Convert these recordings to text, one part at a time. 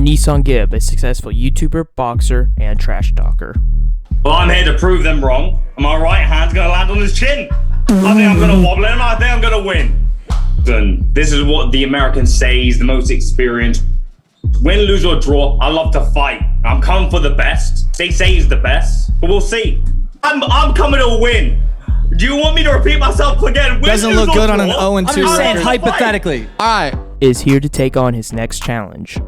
AnEson Gib, a successful YouTuber, boxer, and trash talker. Well, I'm here to prove them wrong, and my right hand's gonna land on his chin. I think I'm gonna wobble him, I think I'm gonna win. And this is what the Americans say, he's the most experienced. Win, lose, or draw, I love to fight. I'm coming for the best. They say he's the best, but we'll see. I'm coming to win. Do you want me to repeat myself again? Win, Doesn't lose, look or good on draw? an 0-2 I'm just saying record. hypothetically. All right. Is here to take on his next challenge.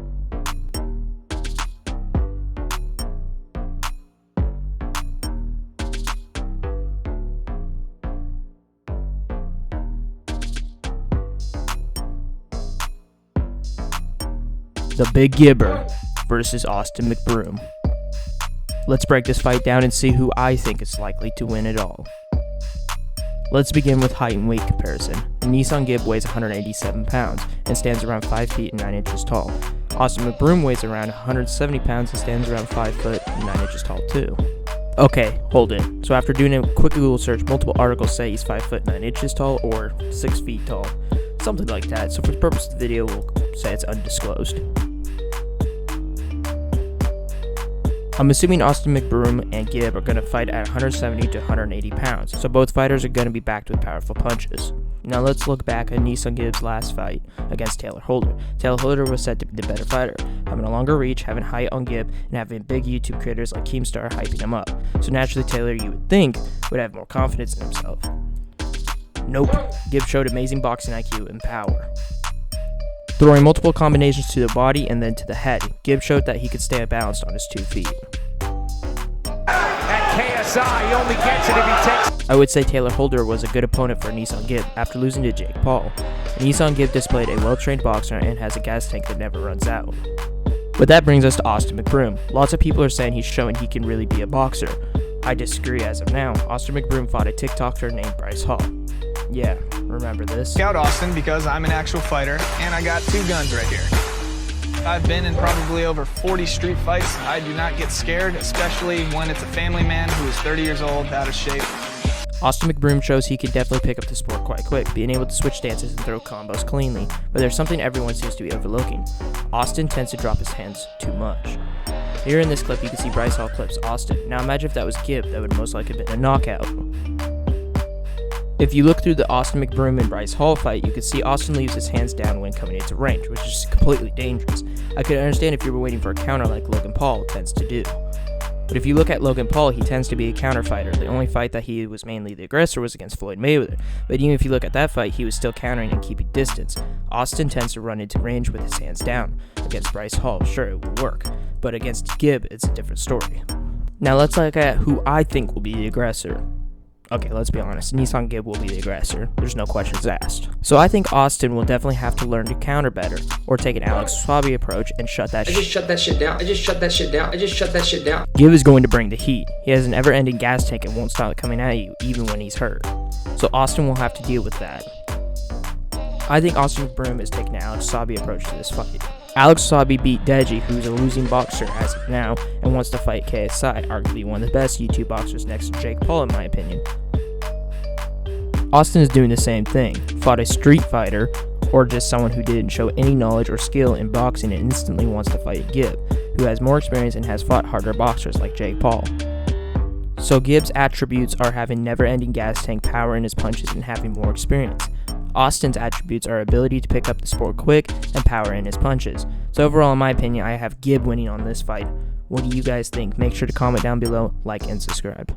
The Big Gibber versus Austin McBroom. Let's break this fight down and see who I think is likely to win it all. Let's begin with height and weight comparison. AnEson Gib weighs 187 pounds and stands around 5 feet and 9 inches tall. Austin McBroom weighs around 170 pounds and stands around 5 foot and 9 inches tall too. Okay, hold it. So after doing a quick Google search, multiple articles say he's 5 foot 9 inches tall or 6 feet tall. Something like that. So for the purpose of the video, we'll say it's undisclosed. I'm assuming Austin McBroom and Gib are going to fight at 170 to 180 pounds, so both fighters are going to be backed with powerful punches. Now let's look back at AnEson Gib's last fight against Taylor Holder. Taylor Holder was said to be the better fighter, having a longer reach, having height on Gib, and having big YouTube creators like Keemstar hyping him up. So naturally Taylor, you would think, would have more confidence in himself. Nope, Gib showed amazing boxing IQ and power. Throwing multiple combinations to the body and then to the head, Gib showed that he could stay balanced on his 2 feet. At KSI, he only gets it if he takes. I would say Taylor Holder was a good opponent for AnEson Gib after losing to Jake Paul. AnEson Gib displayed a well-trained boxer and has a gas tank that never runs out. But that brings us to Austin McBroom. Lots of people are saying he's showing he can really be a boxer. I disagree as of now. Austin McBroom fought a TikToker named Bryce Hall. Yeah, remember this? Scout Austin because I'm an actual fighter and I got 2 guns right here. I've been in probably over 40 street fights. I do not get scared, especially when it's a family man who is 30 years old, out of shape. Austin McBroom shows he can definitely pick up the sport quite quick, being able to switch stances and throw combos cleanly, but there's something everyone seems to be overlooking. Austin tends to drop his hands too much. Here in this clip you can see Bryce Hall clips Austin. Now imagine if that was Gib, that would most likely have been a knockout. If you look through the Austin McBroom and Bryce Hall fight, you can see Austin leaves his hands down when coming into range, which is completely dangerous. I could understand if you were waiting for a counter like Logan Paul tends to do. But if you look at Logan Paul, he tends to be a counter fighter. The only fight that he was mainly the aggressor was against Floyd Mayweather. But even if you look at that fight, he was still countering and keeping distance. Austin tends to run into range with his hands down. Against Bryce Hall, sure, it will work. But against Gib, it's a different story. Now let's look at who I think will be the aggressor. Okay, let's be honest, AnEson Gib will be the aggressor. There's no questions asked. So I think Austin will definitely have to learn to counter better, or take an Alex Swaby approach and shut that shit. I just shut that shit down. I just shut that shit down. I just shut that shit down. Gib is going to bring the heat. He has an ever-ending gas tank and won't stop coming at you, even when he's hurt. So Austin will have to deal with that. I think Austin McBroom is taking an Alex Swaby approach to this fight. Alex Swaby beat Deji, who's a losing boxer as of now, and wants to fight KSI, arguably one of the best YouTube boxers next to Jake Paul in my opinion. Austin is doing the same thing, fought a street fighter, or just someone who didn't show any knowledge or skill in boxing and instantly wants to fight Gib, who has more experience and has fought harder boxers like Jake Paul. So Gib's attributes are having never-ending gas tank power in his punches and having more experience. Austin's attributes are ability to pick up the sport quick and power in his punches. So overall, in my opinion, I have Gib winning on this fight. What do you guys think? Make sure to comment down below, like, and subscribe.